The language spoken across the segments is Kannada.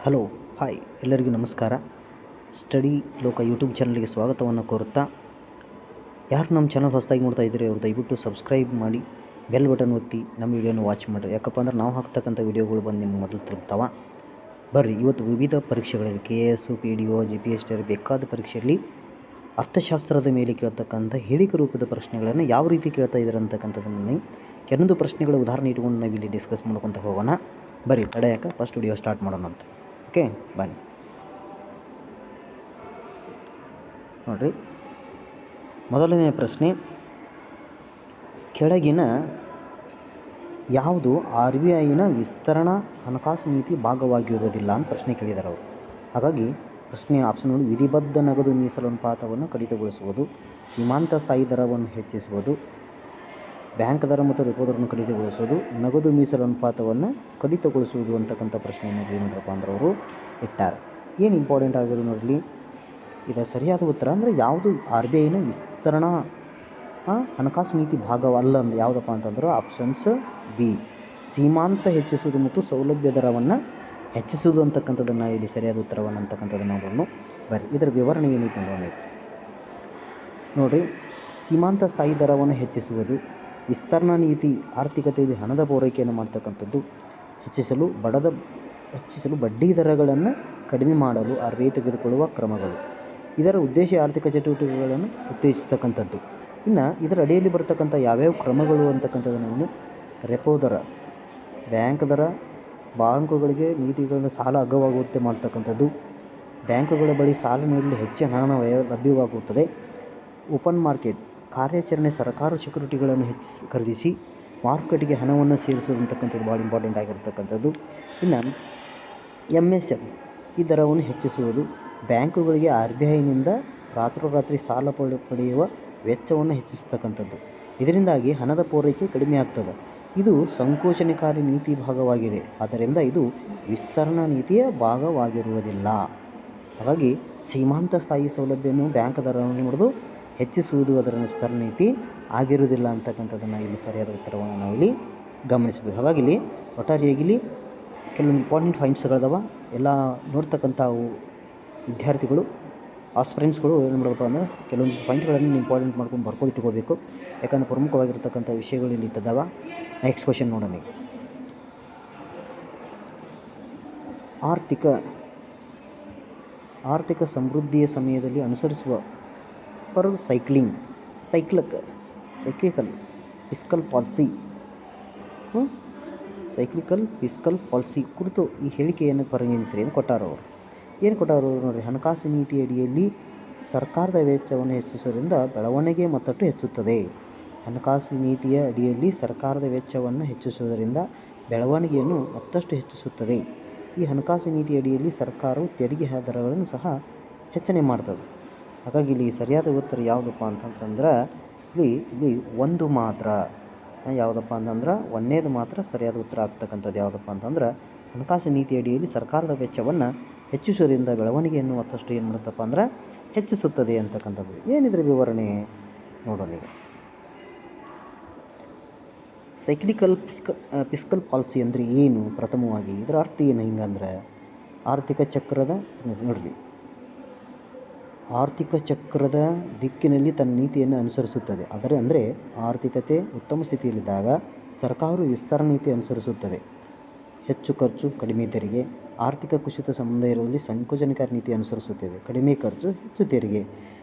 ಹಲೋ ಹಾಯ್ ಎಲ್ಲರಿಗೂ ನಮಸ್ಕಾರ. ಸ್ಟಡಿ ಲೋಕ ಯೂಟ್ಯೂಬ್ ಚಾನಲ್ಗೆ ಸ್ವಾಗತವನ್ನು ಕೋರುತ್ತಾ, ಯಾರು ನಮ್ಮ ಚಾನಲ್ ಹೊಸದಾಗಿ ನೋಡ್ತಾ ಇದ್ದೀರಿ ಅವರು ದಯವಿಟ್ಟು ಸಬ್ಸ್ಕ್ರೈಬ್ ಮಾಡಿ, ಬೆಲ್ ಬಟನ್ ಒತ್ತಿ ನಮ್ಮ ವಿಡಿಯೋನ ವಾಚ್ ಮಾಡಿರಿ. ಯಾಕಪ್ಪ ಅಂದ್ರೆ ನಾವು ಹಾಕ್ತಕ್ಕಂಥ ವಿಡಿಯೋಗಳು ಬಂದು ನಿಮ್ಮ ಮೊದಲು ತಲುಪ್ತಾವ. ಬರ್ರಿ, ಇವತ್ತು ವಿವಿಧ ಪರೀಕ್ಷೆಗಳಲ್ಲಿ KS, PDO, GPS ಬೇಕಾದ ಪರೀಕ್ಷೆಯಲ್ಲಿ ಅರ್ಥಶಾಸ್ತ್ರದ ಮೇಲೆ ಕೇಳ್ತಕ್ಕಂಥ ಹೇಳಿಕೆ ರೂಪದ ಪ್ರಶ್ನೆಗಳನ್ನು ಯಾವ ರೀತಿ ಕೇಳ್ತಾ ಇದ್ದಾರೆ ಅಂತಕ್ಕಂಥದ್ದನ್ನು ಕೆಲವೊಂದು ಪ್ರಶ್ನೆಗಳ ಉದಾಹರಣೆ ಇಟ್ಕೊಂಡು ನಾವು ಇಲ್ಲಿ ಡಿಸ್ಕಸ್ ಮಾಡ್ಕೊತ ಹೋಗೋಣ. ಬರ್ರಿ, ತಡೆಯಾಕ ಫಸ್ಟ್ ವಿಡಿಯೋ ಸ್ಟಾರ್ಟ್ ಮಾಡೋಣ ಅಂತ. ಓಕೆ, ಬನ್ನಿ ನೋಡ್ರಿ. ಮೊದಲನೇ ಪ್ರಶ್ನೆ, ಕೆಳಗಿನ ಯಾವುದು RBIನ ವಿಸ್ತರಣಾ ಹಣಕಾಸು ನೀತಿ ಭಾಗವಾಗಿರುವುದಿಲ್ಲ ಅಂತ ಪ್ರಶ್ನೆ ಕೇಳಿದ್ದಾರೆ ಅವರು. ಹಾಗಾಗಿ ಪ್ರಶ್ನೆ ಆಪ್ಷನ್ಗಳು: ವಿಧಿಬದ್ಧ ನಗದು ಮೀಸಲು ಅನುಪಾತವನ್ನು ಕಡಿತಗೊಳಿಸುವುದು, ಸೀಮಾಂತ ಸ್ಥಾಯಿ ದರವನ್ನು ಹೆಚ್ಚಿಸುವುದು, ಬ್ಯಾಂಕ್ ದರ ಮತ್ತು ರೆಪೋ ದರವನ್ನು ಕಡಿತಗೊಳಿಸುವುದು, ನಗದು ಮೀಸಲು ಅನುಪಾತವನ್ನು ಕಡಿತಗೊಳಿಸುವುದು ಅಂತಕ್ಕಂಥ ಪ್ರಶ್ನೆಯನ್ನು ಏನಂದ್ರಪ್ಪ ಅಂದ್ರೆ ಅವರು ಇಟ್ಟಾರೆ. ಏನು ಇಂಪಾರ್ಟೆಂಟ್ ಆಗೋದು ನೋಡಲಿ, ಇದರ ಸರಿಯಾದ ಉತ್ತರ ಅಂದರೆ ಯಾವುದು RBIನ ವಿಸ್ತರಣಾ ಹಣಕಾಸು ನೀತಿ ಭಾಗವಲ್ಲ ಅಂದ್ರೆ ಯಾವುದಪ್ಪ ಅಂತಂದ್ರೆ ಆಪ್ಷನ್ಸ್ ಬಿ, ಸೀಮಾಂತ ಹೆಚ್ಚಿಸುವುದು ಮತ್ತು ಸೌಲಭ್ಯ ದರವನ್ನು ಹೆಚ್ಚಿಸುವುದು ಅಂತಕ್ಕಂಥದ್ದನ್ನು ಇಲ್ಲಿ ಸರಿಯಾದ ಉತ್ತರವನ್ನು ಅಂತಕ್ಕಂಥದ್ದನ್ನು ನೋಡೋಣ. ಬರೀ ಇದರ ವಿವರಣೆ ಏನೈತೆ ನೋಡೋಣ. ನೋಡಿರಿ, ಸೀಮಾಂತ ಸ್ಥಾಯಿ ದರವನ್ನು ಹೆಚ್ಚಿಸುವುದು, ವಿಸ್ತರಣಾ ನೀತಿ ಆರ್ಥಿಕತೆಯಲ್ಲಿ ಹಣದ ಪೂರೈಕೆಯನ್ನು ಮಾಡ್ತಕ್ಕಂಥದ್ದು, ಹೆಚ್ಚಿಸಲು ಬಡ್ಡಿ ದರಗಳನ್ನು ಕಡಿಮೆ ಮಾಡಲು RBI ತೆಗೆದುಕೊಳ್ಳುವ ಕ್ರಮಗಳು. ಇದರ ಉದ್ದೇಶ ಆರ್ಥಿಕ ಚಟುವಟಿಕೆಗಳನ್ನು ಉತ್ತೇಜಿಸತಕ್ಕಂಥದ್ದು. ಇನ್ನು ಇದರ ಅಡಿಯಲ್ಲಿ ಬರ್ತಕ್ಕಂಥ ಯಾವ್ಯಾವ ಕ್ರಮಗಳು ಅಂತಕ್ಕಂಥದ್ದನ್ನು: ರೆಪೋ ದರ, ಬ್ಯಾಂಕ್ ದರ, ಬ್ಯಾಂಕುಗಳಿಗೆ ನೀತಿಗಳಿಂದ ಸಾಲ ಅಗ್ಗವಾಗುವಂತೆ ಮಾಡ್ತಕ್ಕಂಥದ್ದು, ಬ್ಯಾಂಕುಗಳ ಬಳಿ ಸಾಲ ನೀಡಲು ಹೆಚ್ಚಿನ ಹಣ ಲಭ್ಯವಾಗುತ್ತದೆ, ಓಪನ್ ಮಾರ್ಕೆಟ್ ಕಾರ್ಯಾಚರಣೆ, ಸರ್ಕಾರ ಸೆಕ್ಯೂರಿಟಿಗಳನ್ನು ಖರೀದಿಸಿ ಮಾರುಕಟ್ಟೆಗೆ ಹಣವನ್ನು ಸೇರಿಸುವಂತಕ್ಕಂಥದ್ದು ಭಾಳ ಇಂಪಾರ್ಟೆಂಟ್ ಆಗಿರ್ತಕ್ಕಂಥದ್ದು. ಇನ್ನು MSF ಈ ದರವನ್ನು ಹೆಚ್ಚಿಸುವುದು, ಬ್ಯಾಂಕುಗಳಿಗೆ RBIನಿಂದ ರಾತ್ರೋರಾತ್ರಿ ಸಾಲ ಪಡೆಯುವ ವೆಚ್ಚವನ್ನು ಹೆಚ್ಚಿಸತಕ್ಕಂಥದ್ದು. ಇದರಿಂದಾಗಿ ಹಣದ ಪೂರೈಕೆ ಕಡಿಮೆ ಆಗ್ತದೆ. ಇದು ಸಂಕೋಚನಕಾರಿ ನೀತಿ ಭಾಗವಾಗಿದೆ, ಆದ್ದರಿಂದ ಇದು ವಿಸ್ತರಣಾ ನೀತಿಯ ಭಾಗವಾಗಿರುವುದಿಲ್ಲ. ಹಾಗಾಗಿ ಸೀಮಾಂತ ಸ್ಥಾಯಿ ಸೌಲಭ್ಯವನ್ನು ಬ್ಯಾಂಕ್ ದರವನ್ನು ಮಾಡೋದು ಹೆಚ್ಚಿಸುವುದು ಅದರ ವಿಸ್ತರಣಾ ನೀತಿ ಆಗಿರುವುದಿಲ್ಲ ಅಂತಕ್ಕಂಥದ್ದನ್ನು ಇಲ್ಲಿ ಸರಿಯಾದ ಉತ್ತರವನ್ನು ನಾವು ಇಲ್ಲಿ ಗಮನಿಸಬೇಕು. ಹಾಗಾಗಿ ಇಲ್ಲಿ ಒಟ್ಟಾರೆಯಾಗಿ ಇಲ್ಲಿ ಕೆಲವೊಂದು ಇಂಪಾರ್ಟೆಂಟ್ ಪಾಯಿಂಟ್ಸ್ಗಳದಾವ. ಎಲ್ಲ ನೋಡ್ತಕ್ಕಂಥ ವಿದ್ಯಾರ್ಥಿಗಳು ಆಸ್ಪಿರೆಂಟ್ಸ್ಗಳು ಏನು ಮಾಡಬೇಕು ಅಂದರೆ ಕೆಲವೊಂದು ಪಾಯಿಂಟ್ಗಳನ್ನು ಇಂಪಾರ್ಟೆಂಟ್ ಮಾಡ್ಕೊಂಡು ಬರ್ಕೊಂಡು ಇಟ್ಕೋಬೇಕು. ಯಾಕಂದರೆ ಪ್ರಮುಖವಾಗಿರ್ತಕ್ಕಂಥ ವಿಷಯಗಳು ಇಲ್ಲಿ ಇಟ್ಟಿದ್ದಾವ. ನೆಕ್ಸ್ಟ್ ಕ್ವಶನ್ ನೋಡೋಣ. ಆರ್ಥಿಕ ಸಮೃದ್ಧಿಯ ಸಮಯದಲ್ಲಿ ಅನುಸರಿಸುವ ಸೈಕ್ಲಿಕಲ್ ಫಿಸ್ಕಲ್ ಪಾಲಿಸಿ ಕುರಿತು ಈ ಹೇಳಿಕೆಯನ್ನು ಪರಿಗಣಿಸಿರಿ ಎಂದು ಕೊಟ್ಟಾರು ಅವರು. ಏನು ಕೊಟ್ಟಾರು ನೋಡಿರಿ, ಹಣಕಾಸು ನೀತಿ ಅಡಿಯಲ್ಲಿ ಸರ್ಕಾರದ ವೆಚ್ಚವನ್ನು ಹೆಚ್ಚಿಸುವುದರಿಂದ ಬೆಳವಣಿಗೆ ಮತ್ತಷ್ಟು ಹೆಚ್ಚುತ್ತದೆ. ಹಣಕಾಸು ನೀತಿಯ ಅಡಿಯಲ್ಲಿ ಸರ್ಕಾರದ ವೆಚ್ಚವನ್ನು ಹೆಚ್ಚಿಸುವುದರಿಂದ ಬೆಳವಣಿಗೆಯನ್ನು ಮತ್ತಷ್ಟು ಹೆಚ್ಚಿಸುತ್ತದೆ. ಈ ಹಣಕಾಸು ನೀತಿ ಅಡಿಯಲ್ಲಿ ಸರ್ಕಾರವು ತೆರಿಗೆ ದರಗಳನ್ನು ಸಹ ಹೆಚ್ಚನೆ ಮಾಡ್ತದೆ. ಹಾಗಾಗಿ ಇಲ್ಲಿ ಸರಿಯಾದ ಉತ್ತರ ಯಾವುದಪ್ಪ ಅಂತಂದ್ರೆ ಇಲ್ಲಿ ಒಂದು ಮಾತ್ರ ಯಾವುದಪ್ಪ ಅಂತಂದ್ರೆ ಒಂದೇದು ಮಾತ್ರ ಸರಿಯಾದ ಉತ್ತರ ಆಗ್ತಕ್ಕಂಥದ್ದು. ಯಾವುದಪ್ಪ ಅಂತಂದ್ರೆ ಹಣಕಾಸು ನೀತಿ ಅಡಿಯಲ್ಲಿ ಸರ್ಕಾರದ ವೆಚ್ಚವನ್ನು ಹೆಚ್ಚಿಸುವುದರಿಂದ ಬೆಳವಣಿಗೆಯನ್ನು ಮತ್ತಷ್ಟು ಏನು ಮಾಡುತ್ತಪ್ಪ ಅಂದ್ರೆ ಹೆಚ್ಚಿಸುತ್ತದೆ ಅಂತಕ್ಕಂಥದ್ದು. ಏನಿದ್ರೆ ವಿವರಣೆ ನೋಡೋಣ. ಸೈಕ್ಲಿಕಲ್ ಫಿಸ್ಕಲ್ ಪಾಲಿಸಿ ಅಂದರೆ ಏನು? ಪ್ರಥಮವಾಗಿ ಇದರ ಅರ್ಥ ಏನು? ಹಿಂಗಂದ್ರೆ ಆರ್ಥಿಕ ಚಕ್ರದ ದಿಕ್ಕಿನಲ್ಲಿ ತನ್ನ ನೀತಿಯನ್ನು ಅನುಸರಿಸುತ್ತದೆ. ಅಂದರೆ ಆರ್ಥಿಕತೆ ಉತ್ತಮ ಸ್ಥಿತಿಯಲ್ಲಿದ್ದಾಗ ಸರ್ಕಾರವು ವಿಸ್ತರಣಾ ನೀತಿ ಅನುಸರಿಸುತ್ತದೆ. ಹೆಚ್ಚು ಖರ್ಚು ಕಡಿಮೆ ತೆರಿಗೆ. ಆರ್ಥಿಕ ಕುಸಿತ ಸಂಬಂಧ ಇರುವಲ್ಲಿ ಸಂಕೋಚನಕಾರಿ ನೀತಿ ಅನುಸರಿಸುತ್ತದೆ. ಕಡಿಮೆ ಖರ್ಚು ಹೆಚ್ಚು ತೆರಿಗೆ.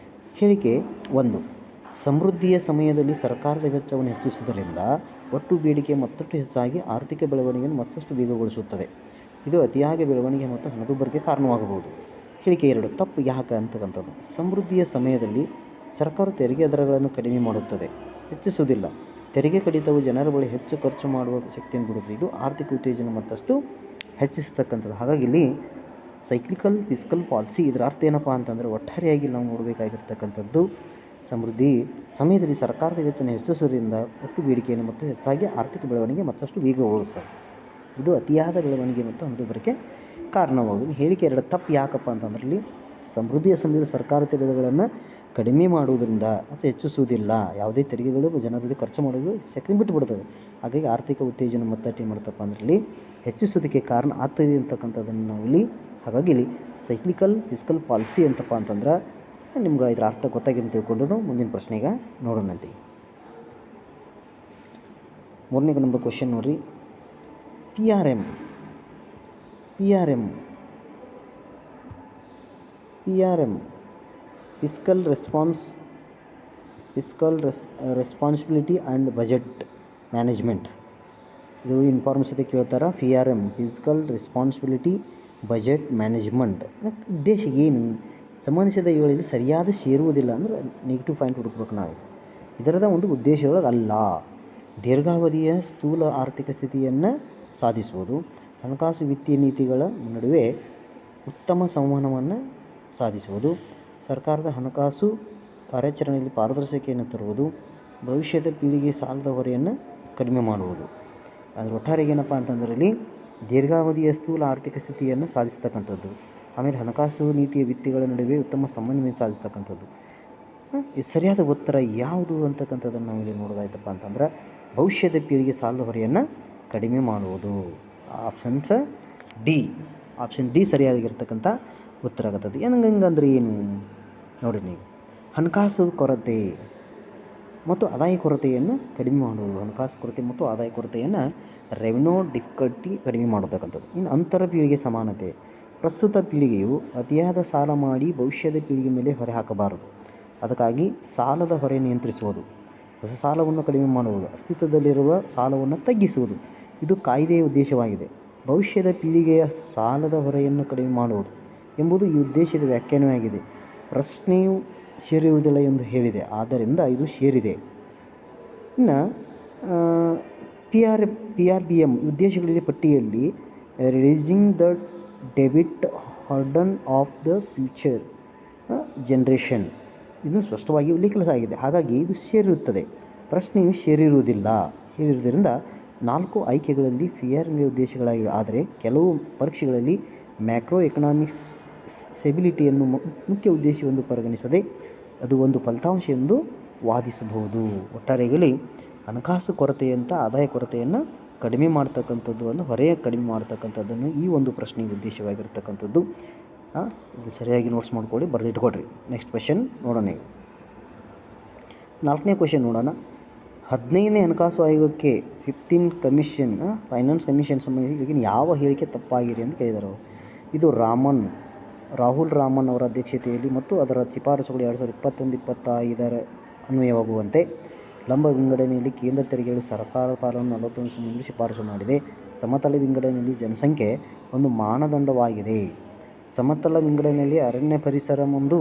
ಹೇಳಿಕೆ 1: ಸಮೃದ್ಧಿಯ ಸಮಯದಲ್ಲಿ ಸರ್ಕಾರದ ವೆಚ್ಚವನ್ನು ಹೆಚ್ಚಿಸುವುದರಿಂದ ಒಟ್ಟು ಬೇಡಿಕೆ ಮತ್ತಷ್ಟು ಹೆಚ್ಚಾಗಿ ಆರ್ಥಿಕ ಬೆಳವಣಿಗೆಯನ್ನು ಮತ್ತಷ್ಟು ವೇಗಗೊಳಿಸುತ್ತದೆ. ಇದು ಅತಿಯಾಗಿ ಬೆಳವಣಿಗೆ ಮತ್ತು ಹಣದುಬ್ಬರಕ್ಕೆ ಕಾರಣವಾಗಬಹುದು. ಹೇಳಿಕೆ 2: ತಪ್ಪು ಯಾಕೆ ಅಂತಕ್ಕಂಥದ್ದು. ಸಮೃದ್ಧಿಯ ಸಮಯದಲ್ಲಿ ಸರ್ಕಾರ ತೆರಿಗೆ ದರಗಳನ್ನು ಕಡಿಮೆ ಮಾಡುತ್ತದೆ, ಹೆಚ್ಚಿಸುವುದಿಲ್ಲ. ತೆರಿಗೆ ಕಡಿತವು ಜನರ ಬಳಿ ಹೆಚ್ಚು ಖರ್ಚು ಮಾಡುವ ಶಕ್ತಿಯನ್ನು ಬಿಡುತ್ತದೆ. ಇದು ಆರ್ಥಿಕ ಉತ್ತೇಜನ ಮತ್ತಷ್ಟು ಹೆಚ್ಚಿಸತಕ್ಕಂಥದ್ದು. ಹಾಗಾಗಿ ಇಲ್ಲಿ ಸೈಕ್ಲಿಕಲ್ ಫಿಸ್ಕಲ್ ಪಾಲಿಸಿ ಇದರ ಅರ್ಥ ಏನಪ್ಪ ಅಂತಂದರೆ ಒಟ್ಟಾರೆಯಾಗಿ ನಾವು ನೋಡಬೇಕಾಗಿರ್ತಕ್ಕಂಥದ್ದು, ಸಮೃದ್ಧಿ ಸಮಯದಲ್ಲಿ ಸರ್ಕಾರದ ವೆಚ್ಚವನ್ನು ಹೆಚ್ಚಿಸುವುದರಿಂದ ಒಟ್ಟು ಬೇಡಿಕೆಯನ್ನು ಮತ್ತು ಹೆಚ್ಚಾಗಿ ಆರ್ಥಿಕ ಬೆಳವಣಿಗೆ ಮತ್ತಷ್ಟು ವೇಗಗೊಳ್ಳುತ್ತದೆ. ಇದು ಅತಿಯಾದ ಬೆಳವಣಿಗೆ ಮತ್ತು ಹಣದುಬ್ಬರಕ್ಕೆ ಕಾರಣವಾಗುವುದು. ಹೇಳಿಕೆ 2 ತಪ್ಪು ಯಾಕಪ್ಪ ಅಂತಂದ್ರೆ ಇಲ್ಲಿ ಸಮೃದ್ಧಿಯ ಸಮಯದಲ್ಲಿ ಸರ್ಕಾರ ತೆರಿಗೆಗಳನ್ನು ಕಡಿಮೆ ಮಾಡುವುದರಿಂದ ಅಥವಾ ಹೆಚ್ಚಿಸುವುದಿಲ್ಲ. ಯಾವುದೇ ತೆರಿಗೆಗಳು ಜನರಲ್ಲಿ ಖರ್ಚು ಮಾಡೋದು ಶಕ್ತಿ ಬಿಟ್ಟುಬಿಡ್ತದೆ. ಹಾಗಾಗಿ ಆರ್ಥಿಕ ಉತ್ತೇಜನ ಮತ್ತಷ್ಟು ಏನು ಮಾಡ್ತಪ್ಪ ಅಂದ್ರೆ ಇಲ್ಲಿ ಹೆಚ್ಚಿಸೋದಕ್ಕೆ ಕಾರಣ ಆಗ್ತದೆ ಅಂತಕ್ಕಂಥದ್ದನ್ನು ನಾವು ಇಲ್ಲಿ ಹಾಗಾಗಿ ಇಲ್ಲಿ ಸೈಕ್ಲಿಕಲ್ ಫಿಸ್ಕಲ್ ಪಾಲಿಸಿ ಅಂತಪ್ಪ ಅಂತಂದ್ರೆ ನಿಮ್ಗೆ ಇದರ ಅರ್ಥ ಗೊತ್ತಾಗಿದೆ ತಿಳ್ಕೊಂಡು ಮುಂದಿನ ಪ್ರಶ್ನೆಗೆ ನೋಡೋಣಂತೆ. 3ನೇ ನಂಬರ್ ಕ್ವಶನ್ ನೋಡ್ರಿ. PRM fiscal responsibility and budget management. ಇದು ಇನ್ಫಾರ್ಮೇಷನ್ ಕೇಳ್ತಾರೆ. PRM fiscal responsibility budget management ಉದ್ದೇಶ ಏನು? ಸಂಬಂಧಿಸಿದ ಇವುಗಳಲ್ಲಿ ಸರಿಯಾದ ಸೇರುವುದಿಲ್ಲ ಅಂದ್ರೆ ನೆಗೆಟಿವ್ ಪಾಯಿಂಟ್ ಹುಡುಕ್ಬೇಕು ನಾವು. ಇದರದ ಒಂದು ಉದ್ದೇಶದೊಳಗೆ ಅಲ್ಲ. ದೀರ್ಘಾವಧಿಯ ಸ್ಥೂಲ ಆರ್ಥಿಕ ಸ್ಥಿತಿಯನ್ನು ಸಾಧಿಸುವುದು, ಹಣಕಾಸು ವಿತ್ತೀಯ ನೀತಿಗಳ ನಡುವೆ ಉತ್ತಮ ಸಂವಹನವನ್ನು ಸಾಧಿಸುವುದು, ಸರ್ಕಾರದ ಹಣಕಾಸು ಕಾರ್ಯಾಚರಣೆಯಲ್ಲಿ ಪಾರದರ್ಶಕತೆಯನ್ನು ತರುವುದು, ಭವಿಷ್ಯದ ಪೀಳಿಗೆ ಸಾಲದ ಹೊರೆಯನ್ನು ಕಡಿಮೆ ಮಾಡುವುದು. ಅದರ ಒಟ್ಟಾರೆಗೆ ಏನಪ್ಪ ಅಂತಂದ್ರೆ ಇಲ್ಲಿ ದೀರ್ಘಾವಧಿಯ ಸ್ಥೂಲ ಆರ್ಥಿಕ ಸ್ಥಿತಿಯನ್ನು ಸಾಧಿಸ್ತಕ್ಕಂಥದ್ದು, ಆಮೇಲೆ ಹಣಕಾಸು ನೀತಿಯ ವಿತ್ತೀಯಗಳ ನಡುವೆ ಉತ್ತಮ ಸಮನ್ವಯ ಸಾಧಿಸ್ತಕ್ಕಂಥದ್ದು. ಇದು ಸರಿಯಾದ ಉತ್ತರ ಯಾವುದು ಅಂತಕ್ಕಂಥದ್ದನ್ನು ನಾವು ಇಲ್ಲಿ ನೋಡೋದಾಯ್ತಪ್ಪ ಅಂತಂದ್ರೆ ಭವಿಷ್ಯದ ಪೀಳಿಗೆ ಸಾಲದ ಹೊರೆಯನ್ನು ಕಡಿಮೆ ಮಾಡುವುದು. ಆಪ್ಷನ್ ಡಿ ಸರಿಯಾಗಿರ್ತಕ್ಕಂಥ ಉತ್ತರ ಆಗುತ್ತದೆ. ಹಂಗಂದ್ರೆ ಏನು ನೋಡಿ ನೀವು, ಹಣಕಾಸು ಕೊರತೆ ಮತ್ತು ಆದಾಯ ಕೊರತೆಯನ್ನು ಕಡಿಮೆ ಮಾಡುವುದು. ಹಣಕಾಸು ಕೊರತೆ ಮತ್ತು ಆದಾಯ ಕೊರತೆಯನ್ನು ರೆವಿನ್ಯೂ ಡಿಫಿಕಲ್ಟಿ ಕಡಿಮೆ ಮಾಡತಕ್ಕಂಥದ್ದು. ಇನ್ನು ಅಂತರ ಪೀಳಿಗೆ ಸಮಾನತೆ. ಪ್ರಸ್ತುತ ಪೀಳಿಗೆಯು ಅತಿಯಾದ ಸಾಲ ಮಾಡಿ ಭವಿಷ್ಯದ ಪೀಳಿಗೆ ಮೇಲೆ ಹೊರೆ ಹಾಕಬಾರದು. ಅದಕ್ಕಾಗಿ ಸಾಲದ ಹೊರೆ ನಿಯಂತ್ರಿಸುವುದು, ಹೊಸ ಸಾಲವನ್ನು ಕಡಿಮೆ ಮಾಡುವುದು, ಅಸ್ತಿತ್ವದಲ್ಲಿರುವ ಸಾಲವನ್ನು ತಗ್ಗಿಸುವುದು ಇದು ಕಾಯ್ದೆಯ ಉದ್ದೇಶವಾಗಿದೆ. ಭವಿಷ್ಯದ ಪೀಳಿಗೆಯ ಸಾಲದ ಹೊರೆಯನ್ನು ಕಡಿಮೆ ಮಾಡುವುದು ಎಂಬುದು ಈ ಉದ್ದೇಶದ ವ್ಯಾಖ್ಯಾನವಾಗಿದೆ. ಪ್ರಶ್ನೆಯು ಸೇರಿರುವುದಿಲ್ಲ ಎಂದು ಹೇಳಿದೆ, ಆದ್ದರಿಂದ ಇದು ಸೇರಿದೆ. ಇನ್ನು PRBM ಉದ್ದೇಶಗಳಿದೆ ಪಟ್ಟಿಯಲ್ಲಿ reducing the debit burden of the future generation ಇದು ಸ್ಪಷ್ಟವಾಗಿ ಉಲ್ಲೇಖಿಸಲಾಗಿದೆ. ಹಾಗಾಗಿ ಇದು ಸೇರಿರುತ್ತದೆ. ಪ್ರಶ್ನೆಯು ಸೇರಿರುವುದರಿಂದ 4 ಆಯ್ಕೆಗಳಲ್ಲಿ PRM ಉದ್ದೇಶಗಳಾಗಿವೆ. ಆದರೆ ಕೆಲವು ಪರೀಕ್ಷೆಗಳಲ್ಲಿ ಮ್ಯಾಕ್ರೋ ಎಕನಾಮಿಕ್ಸ್ ಸ್ಟೆಬಿಲಿಟಿಯನ್ನು ಮುಖ್ಯ ಉದ್ದೇಶವೆಂದು ಪರಿಗಣಿಸದೆ ಅದು ಒಂದು ಫಲಿತಾಂಶ ಎಂದು ವಾದಿಸಬಹುದು. ಒಟ್ಟಾರೆಯಾಗಿ ಹಣಕಾಸು ಕೊರತೆಯಂತ ಆದಾಯ ಕೊರತೆಯನ್ನು ಕಡಿಮೆ ಮಾಡ್ತಕ್ಕಂಥದ್ದು ಅಂದರೆ ಹೊರೆಯ ಕಡಿಮೆ ಮಾಡ್ತಕ್ಕಂಥದ್ದನ್ನು ಈ ಒಂದು ಪ್ರಶ್ನೆಯ ಉದ್ದೇಶವಾಗಿರ್ತಕ್ಕಂಥದ್ದು. ಇದು ಸರಿಯಾಗಿ ನೋಟ್ಸ್ ಮಾಡ್ಕೊಳ್ಳಿ, ಬರೆದಿಟ್ಕೊಡ್ರಿ. ನೆಕ್ಸ್ಟ್ ಕ್ವೆಶನ್ ನೋಡೋಣ. 4ನೇ ಕ್ವೆಶನ್ ನೋಡೋಣ. 15ನೇ ಹಣಕಾಸು ಆಯೋಗಕ್ಕೆ 15 ಕಮಿಷನ್ ಫೈನಾನ್ಸ್ ಕಮಿಷನ್ ಸಂಬಂಧಿಸಿ ಯಾವ ಹೇಳಿಕೆ ತಪ್ಪಾಗಿದೆ ಅಂತ ಕೇಳಿದರು. ಇದು ರಾಹುಲ್ ರಾಮನ್ ಅವರ ಅಧ್ಯಕ್ಷತೆಯಲ್ಲಿ ಮತ್ತು ಅದರ ಶಿಫಾರಸುಗಳು 2021-25 ಅನ್ವಯವಾಗುವಂತೆ ಲಂಬ ವಿಂಗಡಣೆಯಲ್ಲಿ ಕೇಂದ್ರ ತೆರಿಗೆಗಳು ಸರ್ಕಾರ ಪಾಲನ್ನು 41% ಶಿಫಾರಸು ಮಾಡಿದೆ. ಸಮತಲ ವಿಂಗಡಣೆಯಲ್ಲಿ ಜನಸಂಖ್ಯೆ ಒಂದು ಮಾನದಂಡವಾಗಿದೆ. ಸಮತಲ ವಿಂಗಡಣೆಯಲ್ಲಿ ಅರಣ್ಯ ಪರಿಸರ ಒಂದು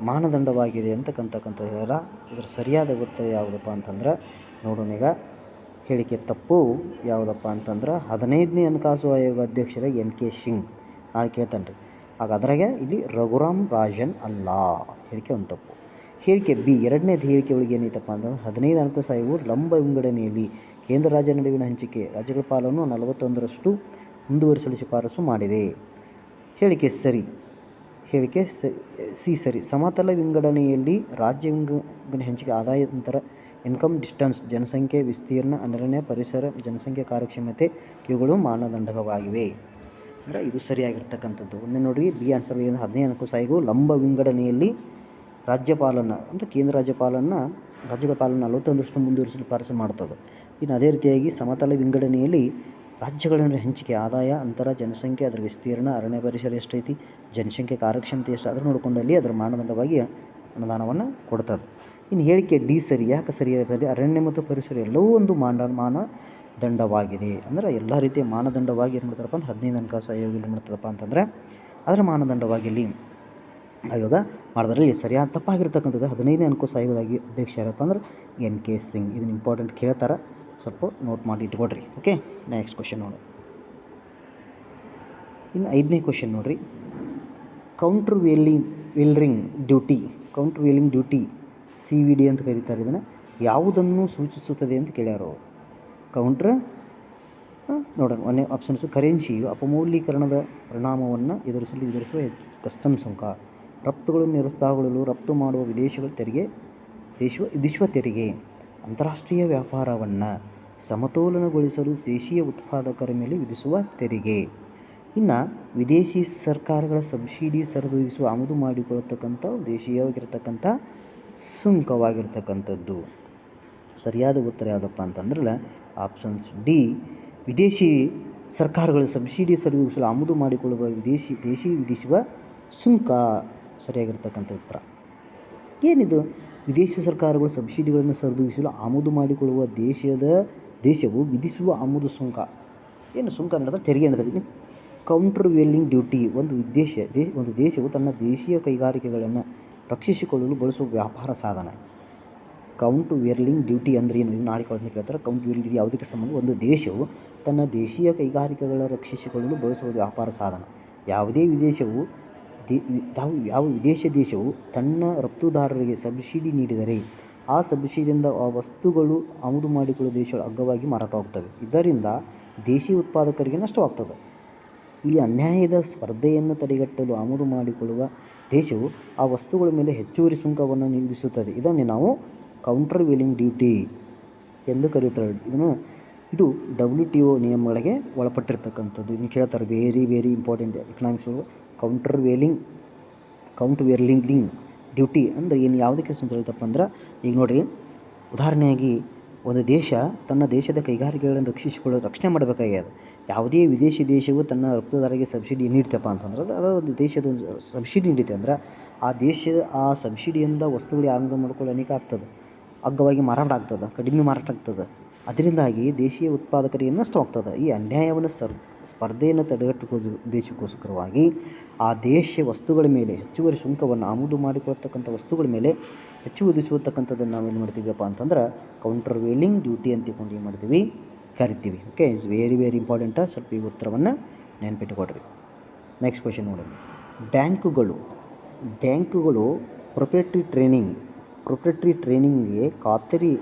ಮಾನದಂಡವಾಗಿದೆ ಅಂತಕ್ಕಂಥದ್ದೆಲ್ಲ. ಇದರ ಸರಿಯಾದ ಉತ್ತರ ಯಾವುದಪ್ಪ ಅಂತಂದ್ರೆ ನೋಡೋಣ ಈಗ. ಹೇಳಿಕೆ ತಪ್ಪು ಯಾವುದಪ್ಪ ಅಂತಂದ್ರೆ 15ನೇ ಹಣಕಾಸು ಆಯೋಗ ಅಧ್ಯಕ್ಷರ NK ಸಿಂಗ್. ನಾನು ಕೇಳ್ತಾನೆ ರೀ. ಆಗ ಅದ್ರಾಗೆ ಇಲ್ಲಿ ರಘುರಾಮ್ ರಾಜನ್ ಅಲ್ಲ. ಹೇಳಿಕೆ ಒಂದು ತಪ್ಪು. ಹೇಳಿಕೆ ಬಿ, 2ನೇ ಹೇಳಿಕೆ ಒಳಗೆ ಏನೈತಪ್ಪ ಅಂದ್ರೆ 15ನೇ ಹಣಕಾಸು ಆಯೋಗವು ಲಂಬ ವಿಂಗಡಣೆಯಲ್ಲಿ ಕೇಂದ್ರ ರಾಜ್ಯ ನಡುವಿನ ಹಂಚಿಕೆ ರಾಜ್ಯಗಳ ಪಾಲನ್ನು 41% ಮುಂದುವರಿಸಲು ಶಿಫಾರಸು ಮಾಡಿದೆ. ಹೇಳಿಕೆ ಸರಿ. ಹೇಳಿಕೆ ಸಿ ಸರಿ. ಸಮತಲ ವಿಂಗಡಣೆಯಲ್ಲಿ ರಾಜ್ಯ ವಿಂಗಡಣೆ ಹಂಚಿಕೆ ಆದಾಯ ಅಂತರ ಇನ್ಕಮ್ ಡಿಸ್ಟೆನ್ಸ್ ಜನಸಂಖ್ಯೆ ವಿಸ್ತೀರ್ಣ ಅರಣ್ಯ ಪರಿಸರ ಜನಸಂಖ್ಯೆ ಕಾರ್ಯಕ್ಷಮತೆ ಇವುಗಳು ಮಾನದಂಡವಾಗಿವೆ. ಅಂದರೆ ಇದು ಸರಿಯಾಗಿರ್ತಕ್ಕಂಥದ್ದು. ಒಂದೇ ನೋಡಿ ಬಿ ಆನ್ಸರ್ ಏನು. 15ನೇ ಹಣಕಾಸು ಆಯೋಗವು ಲಂಬ ವಿಂಗಡಣೆಯಲ್ಲಿ ರಾಜ್ಯಪಾಲನ್ನು ಅಂದರೆ ಕೇಂದ್ರ ರಾಜ್ಯಗಳ ಪಾಲನ್ನು 41% ಮುಂದುವರಿಸಲು ಶಿಫಾರಸು ಮಾಡುತ್ತದೆ. ಇನ್ನು ಅದೇ ರೀತಿಯಾಗಿ ಸಮತಲ ವಿಂಗಡಣೆಯಲ್ಲಿ ರಾಜ್ಯಗಳ ಹಂಚಿಕೆ ಆದಾಯ ಅಂತರ ಜನಸಂಖ್ಯೆ ಅದರ ವಿಸ್ತೀರ್ಣ ಅರಣ್ಯ ಪರಿಸರ ಎಷ್ಟೈತಿ ಜನಸಂಖ್ಯೆ ಕಾರ್ಯಕ್ಷಮತೆ ಎಷ್ಟು ಅದನ್ನು ನೋಡಿಕೊಂಡಲ್ಲಿ ಅದರ ಮಾನದಂಡವಾಗಿ ಅನುದಾನವನ್ನು ಕೊಡ್ತದೆ. ಇನ್ನು ಹೇಳಿಕೆ ಡಿ ಸರಿ. ಯಾಕೆ ಸರಿಯಾಗಿದೆ? ಅರಣ್ಯ ಮತ್ತು ಪರಿಸರ ಎಲ್ಲವೂ ಒಂದು ಮಾನದಂಡವಾಗಿದೆ. ಅಂದರೆ ಎಲ್ಲ ರೀತಿಯ ಮಾನದಂಡವಾಗಿ ಏನು ಮಾಡ್ತಾರಪ್ಪ ಅಂದ್ರೆ 15ನೇ ಹಣಕಾಸು ಆಯೋಗ ಏನು ಮಾಡ್ತಾರಪ್ಪ ಅಂತಂದರೆ ಅದರ ಮಾನದಂಡವಾಗಿ ಇಲ್ಲಿ ಆಯೋಗ ಮಾಡಿದ್ರಲ್ಲಿ ಸರಿಯಾದ ತಪ್ಪಾಗಿರ್ತಕ್ಕಂಥದ್ದು 15ನೇ ಹಣಕಾಸು ಆಯೋಗದ ಅಧ್ಯಕ್ಷ ಯಾರಪ್ಪ ಅಂದ್ರೆ NK ಸಿಂಗ್. ಇದನ್ನು ಇಂಪಾರ್ಟೆಂಟ್ ಕೇಳ್ತಾರೆ, ಸ್ವಲ್ಪ ನೋಟ್ ಮಾಡಿ ಇಟ್ಕೊಡ್ರಿ. ಓಕೆ, ನೆಕ್ಸ್ಟ್ ಕ್ವೆಶನ್ ನೋಡಿ. ಇನ್ನು 5ನೇ ಕ್ವೆಶನ್ ನೋಡ್ರಿ. ಕೌಂಟರ್ ವೇಲಿಂಗ್ ಡ್ಯೂಟಿ CVD ಅಂತ ಕರೀತಾರೆ. ಇದನ್ನು ಯಾವುದನ್ನು ಸೂಚಿಸುತ್ತದೆ ಅಂತ ಕೇಳ್ಯಾರು. ನೋಡೋಣ. ಒಂದೇ ಆಪ್ಷನ್ಸು ಕರೆನ್ಸಿಯು ಅಪಮೌಲ್ಯೀಕರಣದ ಪರಿಣಾಮವನ್ನು ಎದುರಿಸುವ ಕಸ್ಟಮ್ ಸುಂಕ, ರಫ್ತುಗಳನ್ನು ನಿರುತ್ಸಾಹಗೊಳ್ಳಲು ರಫ್ತು ಮಾಡುವ ವಿಧಿಸುವ ತೆರಿಗೆ, ಅಂತಾರಾಷ್ಟ್ರೀಯ ವ್ಯಾಪಾರವನ್ನು ಸಮತೋಲನಗೊಳಿಸಲು ದೇಶೀಯ ಉತ್ಪಾದಕರ ಮೇಲೆ ವಿಧಿಸುವ ತೆರಿಗೆ. ಇನ್ನು ವಿದೇಶಿ ಸರ್ಕಾರಗಳ ಸಬ್ಸಿಡಿ ಸರಿದೂಗಿಸುವ ಆಮದು ಮಾಡಿಕೊಳ್ಳತಕ್ಕಂಥ ದೇಶೀಯವಾಗಿರ್ತಕ್ಕಂಥ ಸುಂಕವಾಗಿರ್ತಕ್ಕಂಥದ್ದು. ಸರಿಯಾದ ಉತ್ತರ ಯಾವುದಪ್ಪ ಅಂತಂದ್ರೆ ಆಪ್ಷನ್ಸ್ ಡಿ, ವಿದೇಶಿ ಸರ್ಕಾರಗಳು ಸಬ್ಸಿಡಿ ಸರಿದೂಗಿಸಲು ಆಮದು ಮಾಡಿಕೊಳ್ಳುವ ದೇಶಿ ವಿಧಿಸುವ ಸುಂಕ ಸರಿಯಾಗಿರ್ತಕ್ಕಂಥ ಉತ್ತರ. ಏನಿದು ವಿದೇಶಿ ಸರ್ಕಾರಗಳು ಸಬ್ಸಿಡಿಗಳನ್ನು ಸರಿದೂಗಿಸಲು ಆಮದು ಮಾಡಿಕೊಳ್ಳುವ ದೇಶವು ವಿಧಿಸುವ ಆಮದು ಸುಂಕ. ಏನು ಸುಂಕ ಅನ್ನೋದು ತೆರಿಗೆ ಅನ್ನೋದು ಕೌಂಟರ್ ವೇಲಿಂಗ್ ಡ್ಯೂಟಿ. ಒಂದು ದೇಶವು ತನ್ನ ದೇಶೀಯ ಕೈಗಾರಿಕೆಗಳನ್ನು ರಕ್ಷಿಸಿಕೊಳ್ಳಲು ಬಳಸುವ ವ್ಯಾಪಾರ ಸಾಧನ. ಕೌಂಟ್ ವೇರ್ಲಿಂಗ್ ಡ್ಯೂಟಿ ಅಂದ್ರೆ ಏನು? ಇದು ನಾಳೆ ಕಾಲೇಜಿನಲ್ಲಿ ಕೇಳ್ತಾರೆ. ಕೌಂಟ್ ವೇರ್ಲಿಂಗ್ ಡ್ಯೂಟಿ ಯಾವುದಕ್ಕೆ ಸಂಬಂಧ? ಒಂದು ದೇಶವು ತನ್ನ ದೇಶೀಯ ಕೈಗಾರಿಕೆಗಳನ್ನು ರಕ್ಷಿಸಿಕೊಳ್ಳಲು ಬಳಸುವ ವ್ಯಾಪಾರ ಸಾಧನ. ಯಾವುದೇ ವಿದೇಶವು ಯಾವ ವಿದೇಶ ದೇಶವು ತನ್ನ ರಫ್ತುದಾರರಿಗೆ ಸಬ್ಸಿಡಿ ನೀಡಿದರೆ ಆ ಸಬ್ಸಿಡಿಯಿಂದ ಆ ವಸ್ತುಗಳು ಆಮದು ಮಾಡಿಕೊಳ್ಳುವ ದೇಶಗಳ ಅಗ್ಗವಾಗಿ ಮಾರಾಟವಾಗುತ್ತವೆ. ಇದರಿಂದ ದೇಶೀಯ ಉತ್ಪಾದಕರಿಗೆ ನಷ್ಟವಾಗ್ತದೆ. ಇಲ್ಲಿ ಅನ್ಯಾಯದ ಸ್ಪರ್ಧೆಯನ್ನು ತಡೆಗಟ್ಟಲು ಆಮದು ಮಾಡಿಕೊಳ್ಳುವ ದೇಶವು ಆ ವಸ್ತುಗಳ ಮೇಲೆ ಹೆಚ್ಚುವರಿ ಸುಂಕವನ್ನು ವಿಧಿಸುತ್ತದೆ. ಇದನ್ನೇ ನಾವು ಕೌಂಟರ್ ವೇಲಿಂಗ್ ಡ್ಯೂಟಿ ಎಂದು ಕರೆಯುತ್ತಾರೆ. ಇದು WTO ನಿಯಮಗಳಿಗೆ ಒಳಪಟ್ಟಿರ್ತಕ್ಕಂಥದ್ದು. ಇನ್ನು ಕೇಳ್ತಾರೆ, very important economics. Countervailing duty ಅಂದರೆ ಏನು, ಯಾವುದಕ್ಕೆ ಅಂತ ಹೇಳ್ತಪ್ಪ ಅಂದ್ರೆ, ಈಗ ನೋಡಿರಿ, ಉದಾಹರಣೆಯಾಗಿ ಒಂದು ದೇಶ ತನ್ನ ದೇಶದ ಕೈಗಾರಿಕೆಗಳನ್ನು ರಕ್ಷಣೆ ಮಾಡಬೇಕಾಗ್ಯದ. ಯಾವುದೇ ವಿದೇಶಿ ದೇಶವು ತನ್ನ ರಫ್ತುದಾರರಿಗೆ ಸಬ್ಸಿಡಿ ನೀಡ್ತಪ್ಪ ಅಂತಂದ್ರೆ, ಅದು ಒಂದು ದೇಶದ ಸಬ್ಸಿಡಿ ನೀಡುತ್ತೆ ಅಂದ್ರೆ ಆ ಸಬ್ಸಿಡಿಯಿಂದ ವಸ್ತುಗಳು ಆಮದು ಮಾಡ್ಕೊಳ್ಳೋ ಅನೇಕ ಆಗ್ತದೆ, ಅಗ್ಗವಾಗಿ ಮಾರಾಟ ಆಗ್ತದೆ, ಕಡಿಮೆ ಮಾರಾಟ ಆಗ್ತದೆ. ಅದರಿಂದಾಗಿ ದೇಶೀಯ ಉತ್ಪಾದಕರಿಗೆ ನಷ್ಟವಾಗ್ತದೆ. ಈ ಅನ್ಯಾಯವನ್ನು ಸ್ಪರ್ಧೆಯನ್ನು ತಡೆಗಟ್ಟುವ ಉದ್ದೇಶಕ್ಕೋಸ್ಕರವಾಗಿ ಆ ದೇಶ ವಸ್ತುಗಳ ಮೇಲೆ ಹೆಚ್ಚುವರಿ ಸುಂಕವನ್ನು ಆಮದು ಮಾಡಿಕೊಳ್ತಕ್ಕಂಥ ವಸ್ತುಗಳ ಮೇಲೆ ಹೆಚ್ಚು ವಿಧಿಸುವತಕ್ಕಂಥದ್ದನ್ನು ನಾವೇನು ಮಾಡ್ತೀವಪ್ಪ ಅಂತಂದ್ರೆ ಕೌಂಟರ್ ವೇಲಿಂಗ್ ಡ್ಯೂಟಿ ಅಂತ ಏನು ಮಾಡ್ತೀವಿ, ಕರಿತೀವಿ. Okay, it's very important. ಸ್ವಲ್ಪ ಈ ಉತ್ತರವನ್ನು ನೆನಪಿಟ್ಟುಕೊಡ್ರಿ. ನೆಕ್ಸ್ಟ್ ಕ್ವೆಶ್ಚನ್ ನೋಡೋಣ. ಬ್ಯಾಂಕುಗಳು ಪ್ರೊಪ್ರೈಟರಿ ಟ್ರೇಡಿಂಗ್ಗೆ ಖಾತರಿ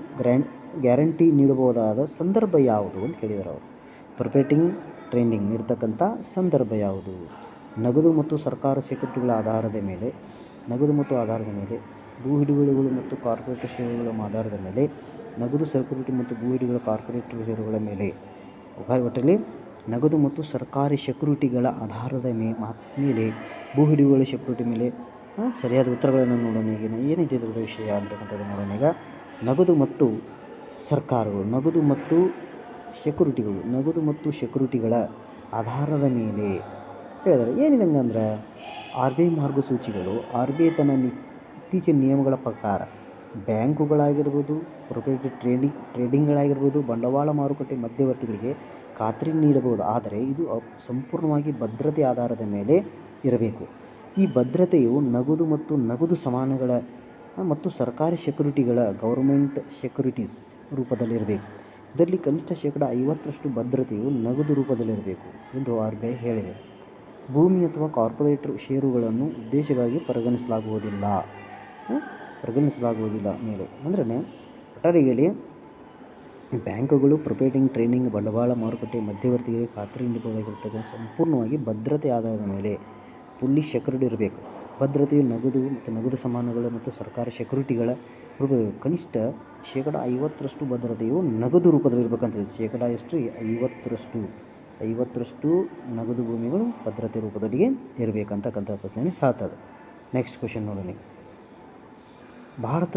ಗ್ಯಾರಂಟಿ ನೀಡಬಹುದಾದ ಸಂದರ್ಭ ಯಾವುದು ಅಂತ ಕೇಳಿದ್ದಾರೆ ಅವರು. ಪ್ರೊಪ್ರೈಟರಿ ಟ್ರೇಡಿಂಗ್ ನೀಡತಕ್ಕಂಥ ಸಂದರ್ಭ ಯಾವುದು? ನಗದು ಮತ್ತು ಸರ್ಕಾರ ಸೆಕ್ಯೂರಿಟಿಗಳ ಆಧಾರದ ಮೇಲೆ, ಭೂ ಹಿಡುವಳಿಗಳು ಮತ್ತು ಕಾರ್ಪೊರೇಟ್ ಷೇರುಗಳ ಆಧಾರದ ಮೇಲೆ, ನಗದು ಸೆಕ್ಯೂರಿಟಿ ಮತ್ತು ಭೂ ಹಿಡುವಳಿಗಳ ಕಾರ್ಪೊರೇಟ್ ಷೇರುಗಳ ಮೇಲೆ, ಒಟ್ಟಿನಲ್ಲಿ ನಗದು ಮತ್ತು ಸರ್ಕಾರಿ ಸೆಕ್ಯೂರಿಟಿಗಳ ಆಧಾರದ ಮೇಲೆ, ಭೂ ಹಿಡುವಳಿ ಸೆಕ್ಯೂರಿಟಿ ಮೇಲೆ. ಸರಿಯಾದ ಉತ್ತರಗಳನ್ನು ನೋಡೋಣ. ಏನಿದೆ ಇದರ ವಿಷಯ ಅಂತಕ್ಕಂಥದ್ದು ನೋಡೋಣ. ಈಗ ನಗದು ಮತ್ತು ಸರ್ಕಾರಗಳು, ನಗದು ಮತ್ತು ಸೆಕ್ಯೂರಿಟಿಗಳ ಆಧಾರದ ಮೇಲೆ ಹೇಳಿದರೆ ಏನಿದೆ ಅಂದ್ರೆ RBI ಮಾರ್ಗಸೂಚಿಗಳು, RBI ತನ್ನ ಇತ್ತೀಚಿನ ನಿಯಮಗಳ ಪ್ರಕಾರ ಬ್ಯಾಂಕುಗಳಾಗಿರ್ಬೋದು, ಪ್ರೊಪ್ರೈಟರಿ ಟ್ರೇಡಿಂಗ್ಗಳಾಗಿರ್ಬೋದು, ಬಂಡವಾಳ ಮಾರುಕಟ್ಟೆ ಮಧ್ಯವರ್ತಿಗಳಿಗೆ ಖಾತರಿ ನೀಡಬಹುದು. ಆದರೆ ಇದು ಸಂಪೂರ್ಣವಾಗಿ ಭದ್ರತೆ ಆಧಾರದ ಮೇಲೆ ಇರಬೇಕು. ಈ ಭದ್ರತೆಯು ನಗದು ಮತ್ತು ನಗದು ಸಮಾನಗಳ ಮತ್ತು ಸರ್ಕಾರಿ ಸೆಕ್ಯೂರಿಟಿಗಳ ಗೌರ್ಮೆಂಟ್ ಸೆಕ್ಯೂರಿಟೀಸ್ ರೂಪದಲ್ಲಿರಬೇಕು. ಇದರಲ್ಲಿ ಕನಿಷ್ಠ 50% ಭದ್ರತೆಯು ನಗದು ರೂಪದಲ್ಲಿರಬೇಕು ಎಂದು RBI ಹೇಳಿದೆ. ಭೂಮಿ ಅಥವಾ ಕಾರ್ಪೊರೇಟ್ ಷೇರುಗಳನ್ನು ಉದ್ದೇಶವಾಗಿ ಪರಿಗಣಿಸಲಾಗುವುದಿಲ್ಲ ಮೇಲೆ ಅಂದ್ರೆ ಒಟ್ಟಾರೆಯಲ್ಲಿ ಬ್ಯಾಂಕುಗಳು ಪ್ರೊಪ್ರೈಟರಿ ಟ್ರೇಡಿಂಗ್, ಬಂಡವಾಳ ಮಾರುಕಟ್ಟೆ ಮಧ್ಯವರ್ತಿಗಳಿಗೆ ಖಾತರಿ ನೀಡಬಹುದಾಗಿರ್ತಕ್ಕಂಥ ಸಂಪೂರ್ಣವಾಗಿ ಭದ್ರತೆ ಆಧಾರದ ಮೇಲೆ ಫುಲ್ಲಿ ಸೆಕ್ಯೂರ್ಡ್ ಇರಬೇಕು. ಭದ್ರತೆಯು ನಗದು ಮತ್ತು ನಗದು ಸಮಾನಗಳು ಮತ್ತು ಸರ್ಕಾರಿ ಸೆಕ್ಯೂರಿಟಿಗಳ ರೂಪದಲ್ಲಿ ಕನಿಷ್ಠ 50% ಭದ್ರತೆಯು ನಗದು ರೂಪದಲ್ಲಿರಬೇಕಂತ. ಎಷ್ಟು? 50% ನಗದು ಭೂಮಿಗಳು ಭದ್ರತೆ ರೂಪದಲ್ಲಿ ಇರಬೇಕಂತಕ್ಕಂಥ ಪ್ರಶ್ನೆ ಹೇಳ್ತದೆ. ನೆಕ್ಸ್ಟ್ ಕ್ವೆಶ್ಚನ್ ನೋಡೋಣ. ಭಾರತ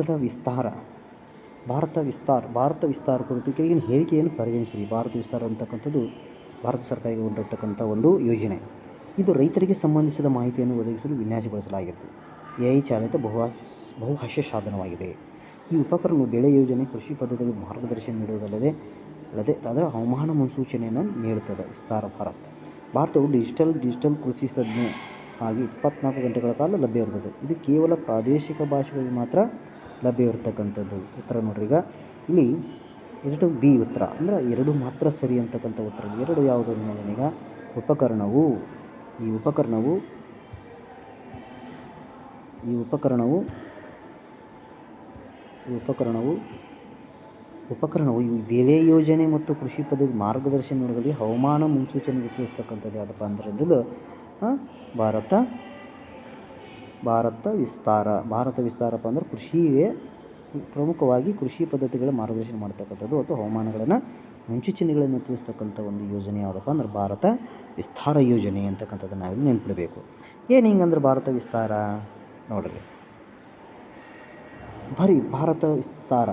ವಿಸ್ತಾರ ಕುರಿತು ಕೆಳಗಿನ ಹೇಳಿಕೆಯನ್ನು ಪರಿಗಣಿಸಿರಿ. ಭಾರತ ವಿಸ್ತಾರ ಅಂತಕ್ಕಂಥದ್ದು ಭಾರತ ಸರ್ಕಾರಕ್ಕೆ ಹೊರಟಿರ್ತಕ್ಕಂಥ ಒಂದು ಯೋಜನೆ. ಇದು ರೈತರಿಗೆ ಸಂಬಂಧಿಸಿದ ಮಾಹಿತಿಯನ್ನು ಒದಗಿಸಲು ವಿನ್ಯಾಸಗೊಳಿಸಲಾಗಿತ್ತು. AI ಚಾಲಿತ ಬಹುಭಾಷಾ ಸಾಧನವಾಗಿದೆ. ಈ ಉಪಕರಣವು ಬೆಳೆ ಯೋಜನೆ, ಕೃಷಿ ಪದ್ಧತಿಗಳಿಗೆ ಮಾರ್ಗದರ್ಶನ ನೀಡುವುದಲ್ಲದೆ ಅದರ ಹವಾಮಾನ ಮುನ್ಸೂಚನೆಯನ್ನು ನೀಡುತ್ತದೆ. ವಿಸ್ತಾರ ಭಾರತವು ಡಿಜಿಟಲ್ ಕೃಷಿ ಸಂಜ್ಞೆ ಆಗಿ 24 ಗಂಟೆಗಳ ಕಾಲ ಲಭ್ಯವಿರುತ್ತದೆ. ಇದು ಕೇವಲ ಪ್ರಾದೇಶಿಕ ಭಾಷೆಗಳಿಗೆ ಮಾತ್ರ ಲಭ್ಯವಿರತಕ್ಕಂಥದ್ದು. ಉತ್ತರ ನೋಡ್ರಿ. ಈಗ ಇಲ್ಲಿ 2B ಉತ್ತರ ಅಂದ್ರೆ 2 ಮಾತ್ರ ಸರಿ ಅಂತಕ್ಕಂಥ ಉತ್ತರ. 2 ಯಾವುದು ನೋಡೋಣ. ಈಗ ಉಪಕರಣವು ಬೆಳೆ ಯೋಜನೆ ಮತ್ತು ಕೃಷಿ ಪದ್ಧತಿ ಮಾರ್ಗದರ್ಶನ ನೀಡುವಲ್ಲಿ ಹವಾಮಾನ ಮುನ್ಸೂಚನೆ ವಿಶ್ಲೇಷಿಸತಕ್ಕಂಥದ್ದು ಯಾವುದಪ್ಪ ಅಂದ್ರೆ ಇದು ಭಾರತ ವಿಸ್ತಾರಪ್ಪ ಅಂದ್ರೆ ಪ್ರಮುಖವಾಗಿ ಕೃಷಿ ಪದ್ಧತಿಗಳ ಮಾರ್ಗದರ್ಶನ ಮಾಡ್ತಕ್ಕಂಥದ್ದು ಅಥವಾ ಹವಾಮಾನಗಳನ್ನು ಮುಂಚೂಣಿಗಳನ್ನು ತಿಳಿಸ್ತಕ್ಕಂಥ ಒಂದು ಯೋಜನೆ ಯಾವುದಪ್ಪ ಅಂದ್ರೆ ಭಾರತ ವಿಸ್ತಾರ ಯೋಜನೆ ಅಂತಕ್ಕಂಥದ್ದನ್ನು ನಾವಿಲ್ಲಿ ನೆನ್ಪಿಡಬೇಕು. ಏನು ಹಿಂಗಂದ್ರೆ ಭಾರತ ವಿಸ್ತಾರ ನೋಡ್ರಿ, ಬರೀ ಭಾರತ ವಿಸ್ತಾರ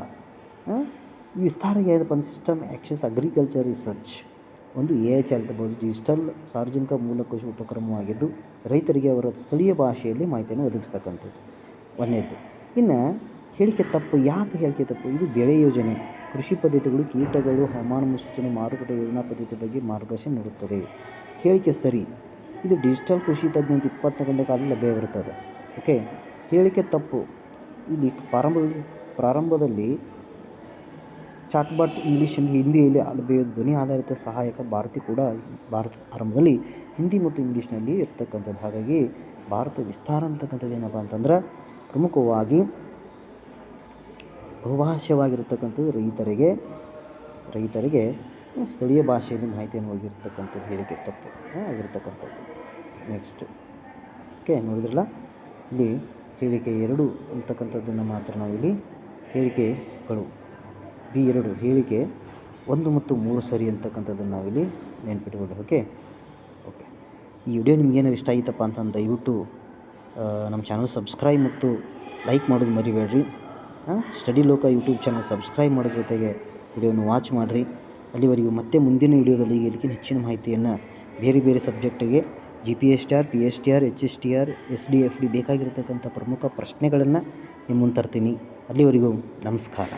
ಈ ವಿಸ್ತಾರ ಏನಪ್ಪ ಅಂದ್ರೆ ಸಿಸ್ಟಮ್ ಆ್ಯಕ್ಸೆಸ್ ಅಗ್ರಿಕಲ್ಚರ್ ರಿಸರ್ಚ್ ಒಂದು AI ಚಾಲಿತಬಹುದು ಡಿಜಿಟಲ್ ಸಾರ್ವಜನಿಕ ಮೂಲಕೋಶ ಉಪಕ್ರಮವಾಗಿದ್ದು ರೈತರಿಗೆ ಅವರ ಸ್ಥಳೀಯ ಭಾಷೆಯಲ್ಲಿ ಮಾಹಿತಿಯನ್ನು ಒದಗಿಸ್ತಕ್ಕಂಥದ್ದು ಒಂದನೇದು. ಇನ್ನು ಹೇಳಿಕೆ ತಪ್ಪು, ಯಾಕೆ ಹೇಳಿಕೆ ತಪ್ಪು? ಇದು ಬೆಳೆ ಯೋಜನೆ, ಕೃಷಿ ಪದ್ಧತಿಗಳು, ಕೀಟಗಳು, ಹವಾಮಾನ ಮುನ್ಸೂಚನೆ, ಮಾರುಕಟ್ಟೆ ಯೋಜನಾ ಪದ್ಧತಿ ಬಗ್ಗೆ ಮಾರ್ಗದರ್ಶನ ನೀಡುತ್ತದೆ. ಹೇಳಿಕೆ ಸರಿ, ಇದು ಡಿಜಿಟಲ್ ಕೃಷಿ ತಜ್ಞ ಅಂತ 24 ಗಂಟೆ ಕಾಲ ಲಭ್ಯವಿರುತ್ತದೆ. ಓಕೆ. ಹೇಳಿಕೆ ತಪ್ಪು, ಇಲ್ಲಿ ಪ್ರಾರಂಭದಲ್ಲಿ ಚಾಟ್ಬಾಟ್ ಇಂಗ್ಲೀಷಲ್ಲಿ ಹಿಂದಿಯಲ್ಲಿ ಲಭ್ಯ ಧ್ವನಿ ಆಧಾರಿತ ಸಹಾಯಕ ಭಾರತ ಆರಂಭದಲ್ಲಿ ಹಿಂದಿ ಮತ್ತು ಇಂಗ್ಲೀಷ್ನಲ್ಲಿ ಇರ್ತಕ್ಕಂಥದ್ದು. ಹಾಗಾಗಿ ಭಾರತ ವಿಸ್ತಾರ ಅಂತಕ್ಕಂಥದ್ದು ಏನಪ್ಪ ಅಂತಂದ್ರೆ ಪ್ರಮುಖವಾಗಿ ಬಹುಭಾಷೆವಾಗಿರ್ತಕ್ಕಂಥದ್ದು, ರೈತರಿಗೆ ಸ್ಥಳೀಯ ಭಾಷೆಯಲ್ಲಿ ಮಾಹಿತಿಯನ್ನು ಒದಗಿರ್ತಕ್ಕಂಥದ್ದು ಹೇಳಿಕೆ ತಪ್ಪು ಆಗಿರ್ತಕ್ಕಂಥದ್ದು. ನೆಕ್ಸ್ಟ್ ಓಕೆ, ನೋಡಿದ್ರಲ್ಲ ಇಲ್ಲಿ ಹೇಳಿಕೆ 2 ಅಂತಕ್ಕಂಥದ್ದನ್ನು ಮಾತ್ರ ನಾವಿಲ್ಲಿ ಹೇಳಿಕೆಗಳು B2 ಹೇಳಿಕೆ 1 ಮತ್ತು 3 ಸರಿ ಅಂತಕ್ಕಂಥದ್ದನ್ನು ನಾವಿಲ್ಲಿ ನೆನ್ಪಿಟ್ಕೊಳ್ಳಿ. ಓಕೆ. ಈ ವಿಡಿಯೋ ನಿಮ್ಗೇನಾದ್ರು ಇಷ್ಟ ಆಯಿತಪ್ಪ ಅಂತಂದು ದಯವಿಟ್ಟು ನಮ್ಮ ಚಾನಲ್ ಸಬ್ಸ್ಕ್ರೈಬ್ ಮತ್ತು ಲೈಕ್ ಮಾಡೋದು ಮರಿಬೇಡ್ರಿ. ಸ್ಟಡಿ ಲೋಕ ಯೂಟ್ಯೂಬ್ ಚಾನಲ್ ಸಬ್ಸ್ಕ್ರೈಬ್ ಮಾಡೋದ್ರ ಜೊತೆಗೆ ವಿಡಿಯೋನ ವಾಚ್ ಮಾಡಿರಿ. ಅಲ್ಲಿವರೆಗೂ ಮತ್ತೆ ಮುಂದಿನ ವಿಡಿಯೋದಲ್ಲಿ ಇದಕ್ಕಿಂತ ಹೆಚ್ಚಿನ ಮಾಹಿತಿಯನ್ನು ಬೇರೆ ಸಬ್ಜೆಕ್ಟಿಗೆ GPSTR, PSTR, HSTR, SD, FD ಬೇಕಾಗಿರ್ತಕ್ಕಂಥ ಪ್ರಮುಖ ಪ್ರಶ್ನೆಗಳನ್ನು ನಿಮ್ಮ ಮುಂದೆ ತರ್ತೀನಿ. ಅಲ್ಲಿವರೆಗೂ ನಮಸ್ಕಾರ.